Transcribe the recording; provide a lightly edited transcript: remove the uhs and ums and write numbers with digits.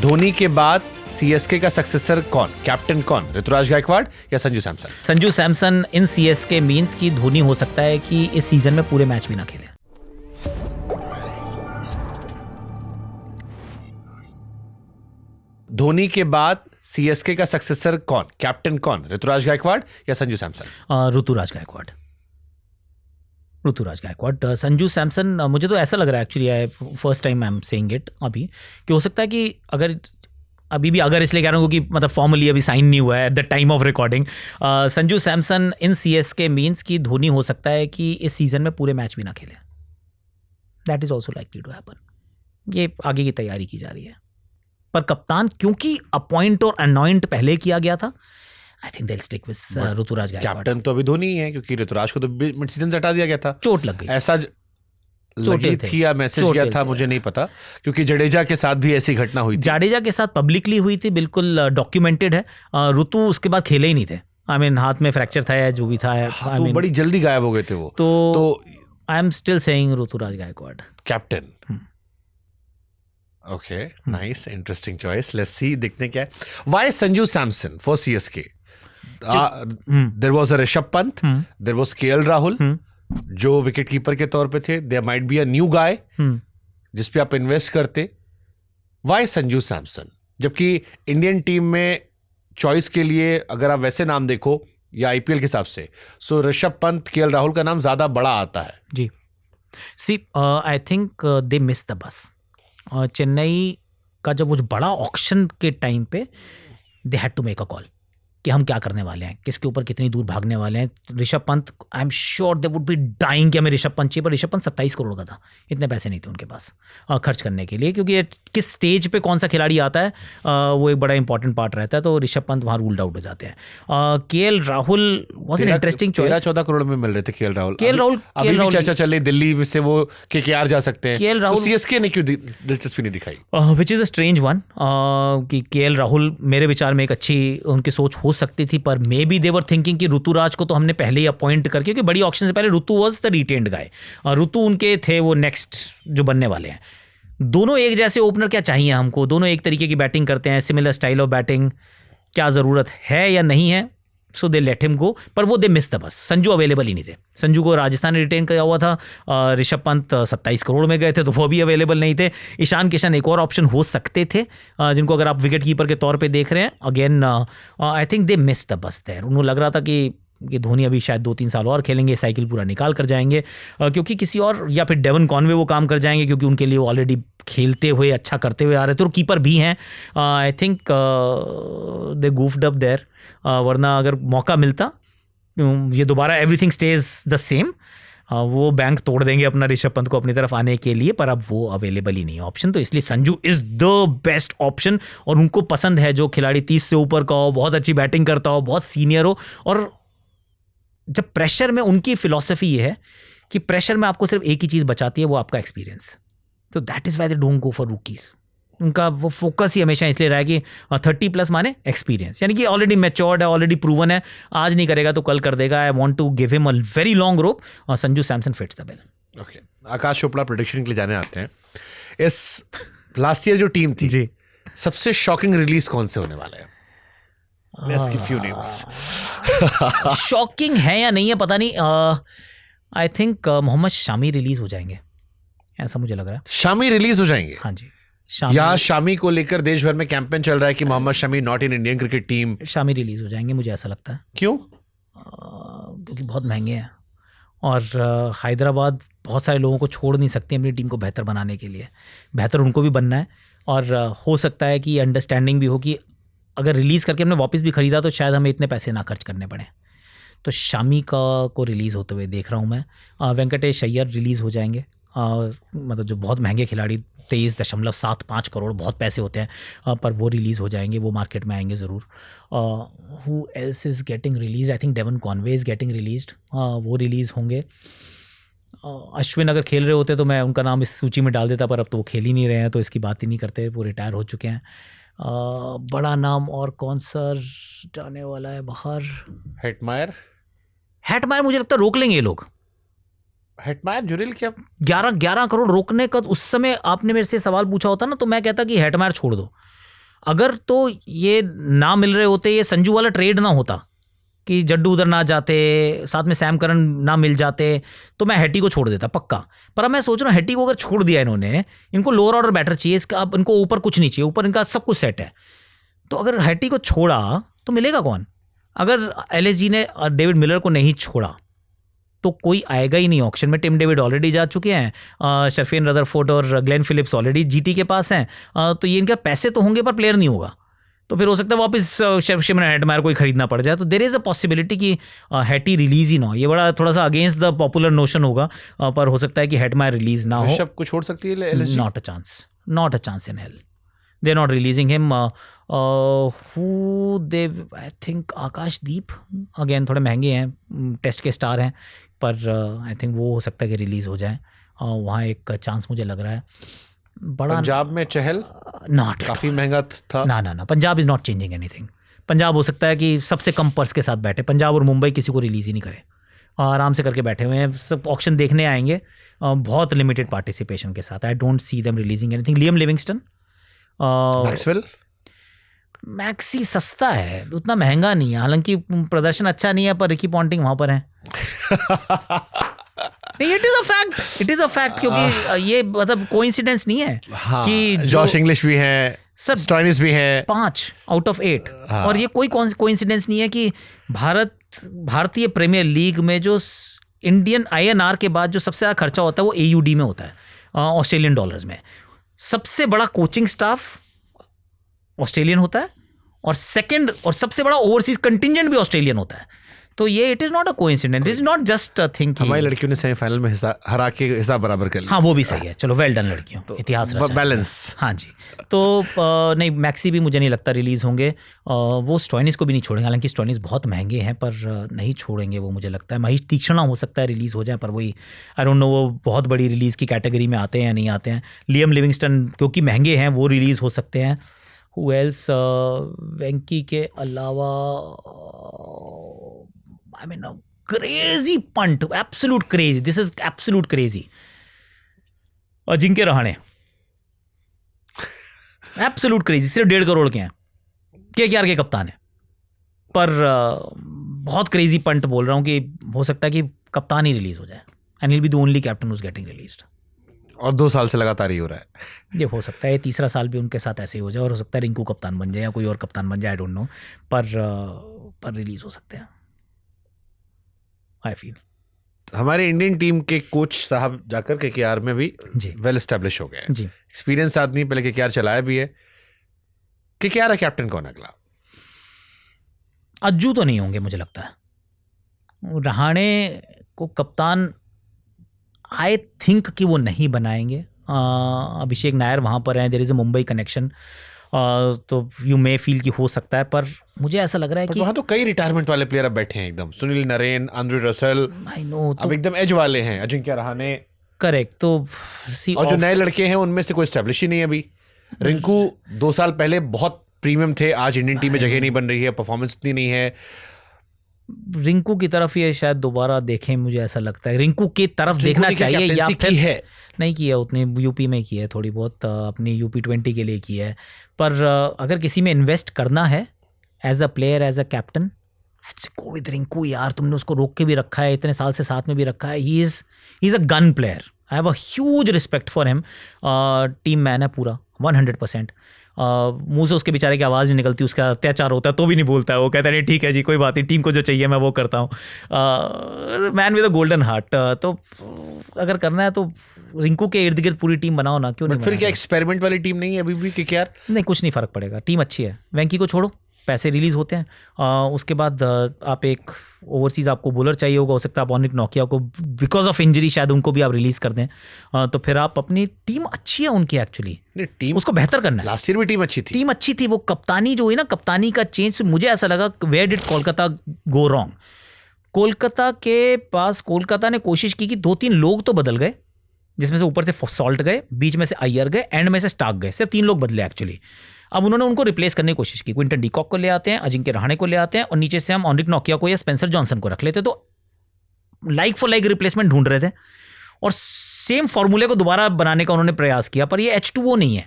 धोनी के बाद सीएसके का सक्सेसर कौन, कैप्टन कौन, ऋतुराज गायकवाड़ या संजू सैमसन? संजू सैमसन इन सीएसके मींस कि धोनी हो सकता है कि इस सीजन में पूरे मैच भी ना खेले। धोनी के बाद सीएसके का सक्सेसर कौन, कैप्टन कौन, ऋतुराज गायकवाड़ या संजू सैमसन? ऋतुराज गायकवाड़। संजू सैमसन मुझे तो ऐसा लग रहा है actually, first time I am saying it अभी, कि हो सकता है कि अगर इसलिए कह रहा हूँ कि मतलब फॉर्मली अभी साइन नहीं हुआ है at the time of recording, Sanju Samson in CSK means कि धोनी हो सकता है कि इस सीजन में पूरे मैच भी ना खेले। That is also likely to happen. ये आगे की तैयारी की जा रही है, पर कप्तान क्योंकि अपॉइंट और अनॉइंट पहले किया गया था, I think they will stick with Ruturaj Gaikwad. Captain तो अभी धोनी ही है, क्योंकि ऋतुराज को तो मिड सीजन से हटा दिया गया था, चोट लग गई, ऐसा लगी थी या मैसेज गया था, मुझे नहीं पता, क्योंकि जडेजा के साथ भी ऐसी घटना हुई थी। जडेजा के साथ पब्लिकली हुई थी, बिल्कुल डॉक्यूमेंटेड है। ऋतु उसके बाद खेले ही नहीं थे, आई मीन हाथ में फ्रैक्चर था या जो भी था, तो बड़ी जल्दी गायब हो गए थे वो। तो I am still saying Ruturaj Gaikwad captain. Okay, nice, interesting choice. Let's see, देखते क्या है। Why Sanju Samson for CSK? There was a Rishabh Pant, there was KL Rahul जो विकेट कीपर के तौर पे थे, there might be a new guy जिस पे आप इन्वेस्ट करते। व्हाई संजू सैमसन? जबकि इंडियन टीम में चॉइस के लिए अगर आप वैसे नाम देखो या आईपीएल के हिसाब से, सो ऋषभ पंत, केएल राहुल का नाम ज्यादा बड़ा आता है। जी, see I think they miss the bus. Chennai का जब वो बड़ा ऑक्शन के टाइम पे they had to make a call कि हम क्या करने वाले हैं, किसके ऊपर कितनी दूर भागने वाले हैं। Rishabh Pant, I am sure they would be dying कि हमें ऋषभ पंत चाहिए, पर ऋषभ पंत 27 करोड़ का था, इतने पैसे नहीं थे उनके पास खर्च करने के लिए, क्योंकि किस स्टेज पे कौन सा खिलाड़ी आता है वो एक बड़ा इंपॉर्टेंट पार्ट रहता है। तो ऋषभ पंत वहाँ रूल्ड आउट हो जाते हैं। KL Rahul was an interesting choice. 13-14 crore में मिल रहे थे केएल राहुल। अभी भी चर्चा चल रही दिल्ली में से वो केकेआर जा सकते हैं। केएल राहुल, सीएसके ने क्यों दिलचस्पी नहीं दिखाई? Which is a strange one, कि केएल राहुल मेरे विचार में एक अच्छी उनकी सोच हो सकती थी, पर may be they were thinking कि ऋतुराज को तो हमने पहले ही अपॉइंट करके, क्योंकि बड़ी ऑक्शन से पहले ऋतु वाज द रिटेन्ड गाय, ऋतु उनके थे वो नेक्स्ट जो बनने वाले हैं। दोनों एक जैसे ओपनर क्या चाहिए हमको, दोनों एक तरीके की बैटिंग करते हैं, सिमिलर स्टाइल ऑफ बैटिंग, क्या ज़रूरत है या नहीं है, सो दे लेट हिम गो। पर वो दे मिस द बस, संजू अवेलेबल ही नहीं थे। संजू को राजस्थान ने रिटेन किया हुआ था, ऋषभ पंत 27 करोड़ में गए थे तो वो भी अवेलेबल नहीं थे। ईशान किशन एक और ऑप्शन हो सकते थे, जिनको अगर आप विकेट कीपर के तौर पे देख रहे हैं। Again I think they miss the bus there. उन्हें लग रहा था कि धोनी अभी शायद 2-3 साल और खेलेंगे, साइकिल पूरा निकाल कर जाएंगे, क्योंकि किसी और, या फिर डेवन कॉनवे वो काम कर जाएंगे, क्योंकि उनके लिए वो ऑलरेडी खेलते हुए अच्छा करते हुए आ रहे थे और कीपर भी हैं। I think they goofed up there, वरना अगर मौका मिलता ये दोबारा एवरीथिंग स्टेज द सेम, वो बैंक तोड़ देंगे अपना ऋषभ पंत को अपनी तरफ आने के लिए, पर अब वो अवेलेबल ही नहीं है ऑप्शन। तो इसलिए Sanju is the best option, और उनको पसंद है जो खिलाड़ी 30 से ऊपर का हो, बहुत अच्छी बैटिंग करता हो, बहुत सीनियर हो। और जब प्रेशर में उनकी फिलॉसफी ये है कि प्रेशर में आपको सिर्फ एक ही चीज़ बचाती है, वो आपका एक्सपीरियंस। तो that is why they don't go for rookies. उनका वो फोकस ही हमेशा इसलिए रहा है कि 30+ माने एक्सपीरियंस, यानी कि ऑलरेडी मैच्योर्ड है, ऑलरेडी प्रूवन है, आज नहीं करेगा तो कल कर देगा। I want to give him a very long rope, और Sanju Samson fits the bill. Okay, Aakash Chopra prediction के लिए जाने आते हैं। इस लास्ट ईयर जो टीम थी जी, सबसे शॉकिंग रिलीज कौन से होने वाला है? Let's give few names. Shocking है या नहीं है पता नहीं। I think Mohammed Shami release हो जाएंगे, ऐसा मुझे लग रहा है। शामी रिलीज हो जाएंगे? हाँ जी, यहाँ शामी को लेकर देश भर में कैंपेन चल रहा है कि Mohammed Shami not in Indian cricket team. Shami release हो जाएंगे, मुझे ऐसा लगता है। क्यों? क्योंकि बहुत महंगे हैं, और हैदराबाद बहुत सारे लोगों को छोड़ नहीं सकती अपनी टीम को बेहतर बनाने के लिए। बेहतर उनको भी बनना है, और हो सकता है कि अंडरस्टैंडिंग भी हो कि अगर रिलीज़ करके हमने वापस भी ख़रीदा तो शायद हमें इतने पैसे ना खर्च करने पड़े। तो शामी को रिलीज़ होते हुए देख रहा हूँ मैं। वेंकटेश अय्यर रिलीज़ हो जाएंगे, मतलब जो बहुत महंगे खिलाड़ी, 23.75 करोड़ बहुत पैसे होते हैं, पर वो रिलीज़ हो जाएंगे, वो मार्केट में आएंगे ज़रूर। Who else is getting release? I think Devon Conway is getting released, वो रिलीज़ होंगे। अश्विन अगर खेल रहे होते तो मैं उनका नाम इस सूची में डाल देता, पर अब तो वो खेल ही नहीं रहे हैं, तो इसकी बात ही नहीं करते, वो रिटायर हो चुके हैं। बड़ा नाम और कौन सा जाने वाला है बाहर? हेटमायर मुझे लगता है रोक लेंगे ये लोग। हेटमायर जुरिल क्या 11 करोड़ रोकने का, उस समय आपने मेरे से सवाल पूछा होता ना तो मैं कहता कि हेटमायर छोड़ दो, अगर तो ये ना मिल रहे होते, ये संजू वाला ट्रेड ना होता कि जड्डू उधर ना जाते, साथ में सैम करन ना मिल जाते, तो मैं हेटी को छोड़ देता पक्का। पर अब मैं सोच रहा हूँ हेटी को अगर छोड़ दिया इन्होंने, इनको लोअर ऑर्डर बैटर चाहिए, इसका अब इनको ऊपर कुछ नहीं चाहिए, ऊपर इनका सब कुछ सेट है। तो अगर हेटी को छोड़ा तो मिलेगा कौन? अगर एलएसजी ने डेविड मिलर को नहीं छोड़ा तो कोई आएगा ही नहीं ऑक्शन में। टिम डेविड ऑलरेडी जा चुके हैं, शफीन रदरफोर्ड और ग्लेन फिलिप्स ऑलरेडी जीटी के पास हैं, तो ये इनका पैसे तो होंगे पर प्लेयर नहीं होगा। तो फिर हो सकता है वापस शिमरन हेटमायर को ही खरीदना पड़ जाए। तो देयर इज़ अ पॉसिबिलिटी कि हेटी रिलीज ही ना हो। ये बड़ा थोड़ा सा अगेंस्ट द पॉपुलर नोशन होगा, पर हो सकता है कि हेटमायर रिलीज ना हो। ऋषभ को छोड़ सकती है LSG? Not a chance in hell. They are not releasing him. Who they, I think Akashdeep, again थोड़े महंगे हैं, टेस्ट के स्टार हैं, पर आई थिंक वो हो सकता है कि रिलीज़ हो जाए। वहाँ एक चांस मुझे लग रहा है बड़ा। पंजाब में चहल नॉट काफ़ी महंगा था। ना Punjab is not changing anything. Punjab हो सकता है कि सबसे कम पर्स के साथ बैठे, पंजाब और मुंबई किसी को रिलीज़ ही नहीं करे, आराम से करके बैठे हुए हैं, सब ऑक्शन देखने आएंगे बहुत लिमिटेड पार्टिसिपेशन के साथ। I don't see them releasing anything. Liam Livingstone, Maxwell, maxi सस्ता है, उतना महंगा नहीं है, हालांकि प्रदर्शन अच्छा नहीं है, पर रिकी पॉन्टिंग वहाँ पर है। नहीं, इट इज अ फैक्ट, क्योंकि ये मतलब कोइंसिडेंस नहीं है। हाँ, कि जॉश इंग्लिश भी है, सब स्टॉइनिस भी है, 5 आउट ऑफ 8। और ये कोई कोइंसिडेंस नहीं है कि भारतीय प्रीमियर लीग में जो इंडियन INR के बाद जो सबसे ज़्यादा खर्चा होता है वो AUD में होता है, ऑस्ट्रेलियन डॉलर्स में। सबसे बड़ा कोचिंग स्टाफ ऑस्ट्रेलियन होता है, और सेकंड और सबसे बड़ा ओवरसीज कंटिंजेंट भी ऑस्ट्रेलियन होता है। तो ये it is not a coincidence, it is not just a thing. हमारी लड़कियों ने सेमीफाइनल में हरा के हिसाब बराबर कर लिया। हाँ, वो भी सही है, चलो वेल डन लड़कियों, तो इतिहास रचा है। बैलेंस। हाँ जी। तो नहीं, मैक्सी भी मुझे नहीं लगता रिलीज होंगे। वो स्टॉइनिस को भी नहीं छोड़ेंगे, हालांकि स्टॉइनिस बहुत महंगे हैं, पर नहीं छोड़ेंगे वो, मुझे लगता है। महेश तीक्ष्णा हो सकता है रिलीज हो जाए, पर वही आई डोंट नो वो बहुत बड़ी रिलीज की कैटेगरी में आते हैं या नहीं आते हैं। लियम लिविंगस्टन क्योंकि महंगे हैं वो रिलीज हो सकते हैं। Who else? वेंकी के अलावा I mean, a crazy punt, absolute crazy. This is absolute crazy. Ajinkya Rahane, absolute crazy, सिर्फ 1.5 करोड़ के हैं, KKR के कप्तान है, पर बहुत क्रेजी पंट बोल रहा हूँ कि हो सकता है कि कप्तान ही रिलीज हो जाए, and he'll be the only captain who's getting released. और 2 साल से लगातार ही हो रहा है। ये हो सकता है 3रा साल भी उनके साथ ऐसे ही हो जाए, और हो सकता है रिंकू कप्तान बन जाए या कोई और कप्तान बन जाए, आई डोंट नो, पर रिलीज हो सकते हैं, आई फील। हमारे इंडियन टीम के कोच साहब जाकर KKR में भी वेल एस्टेब्लिश हो गए जी। एक्सपीरियंस आदमी, पहले KKR चलाया भी है। KKR का कैप्टन कौन है अगला? अज्जू तो नहीं होंगे मुझे लगता है। रहाणे को कप्तान आई थिंक कि वो नहीं बनाएंगे। अभिषेक नायर वहाँ पर हैं, there is a Mumbai connection, तो यू मे फील कि हो सकता है, पर मुझे ऐसा लग रहा है कि वहाँ तो कई रिटायरमेंट वाले प्लेयर अब बैठे हैं एकदम। Sunil Narine, Andre Russell, I know, अब एकदम एज वाले हैं, अजिंक्य रहाणे। करेक्ट। तो और जो नए लड़के हैं उनमें से कोई एस्टेब्लिश ही नहीं है अभी। रिंकू 2 साल पहले बहुत प्रीमियम थे, आज इंडियन टीम में जगह नहीं बन रही है, परफॉर्मेंस इतनी नहीं है। रिंकू की तरफ ये शायद दोबारा देखें, मुझे ऐसा लगता है रिंकू की तरफ देखना चाहिए, या फिर है नहीं किया उतने, यूपी में की है थोड़ी बहुत, अपनी UP20 के लिए की है, पर अगर किसी में इन्वेस्ट करना है as a player, as a captain, let's go with Rinku यार। तुमने उसको रोक के भी रखा है, इतने साल से साथ में भी रखा है, he is a gun player, I have a huge respect for him. Team man है पूरा 100%। मुंह से उसके बेचारे की आवाज़ नहीं निकलती, उसका अत्याचार होता है तो भी नहीं बोलता है, वो कहता है ठीक है जी कोई बात नहीं, टीम को जो चाहिए मैं वो करता हूँ। Man with a golden heart. तो अगर करना है तो रिंकू के इर्द गिर्द पूरी टीम बनाओ ना, क्यों नहीं? फिर क्या एक्सपेरिमेंट वाली टीम नहीं है अभी भी KKR? नहीं, कुछ नहीं फ़र्क पड़ेगा, टीम अच्छी है। वेंकी को छोड़ो, पैसे रिलीज होते हैं, उसके बाद आप एक ओवरसीज़ आपको बॉलर चाहिए होगा, हो सकता है आप ऑनिक नोकिया को बिकॉज ऑफ इंजरी शायद उनको भी आप रिलीज़ कर दें, तो फिर आप अपनी टीम अच्छी है उनकी एक्चुअली, टीम उसको बेहतर करना है। लास्ट ईयर भी टीम अच्छी थी, वो कप्तानी जो हुई ना, कप्तानी का चेंज मुझे ऐसा लगा where did Kolkata go wrong. Kolkata के पास, कोलकाता ने कोशिश की कि 2-3 लोग तो बदल गए, जिसमें से ऊपर से सॉल्ट गए, बीच में से अय्यर गए, एंड में से स्टार्क गए, सिर्फ 3 लोग बदले एक्चुअली। अब उन्होंने उनको रिप्लेस करने की कोशिश की, क्विंटन डीकॉक को ले आते हैं, अजिंक्य रहाणे को ले आते हैं, और नीचे से हम ऑनिक नोकिया को या स्पेंसर जॉनसन को रख लेते, तो लाइक फॉर लाइक रिप्लेसमेंट ढूंढ रहे थे, और सेम फॉर्मूले को दोबारा बनाने का उन्होंने प्रयास किया, पर ये H2O नहीं है,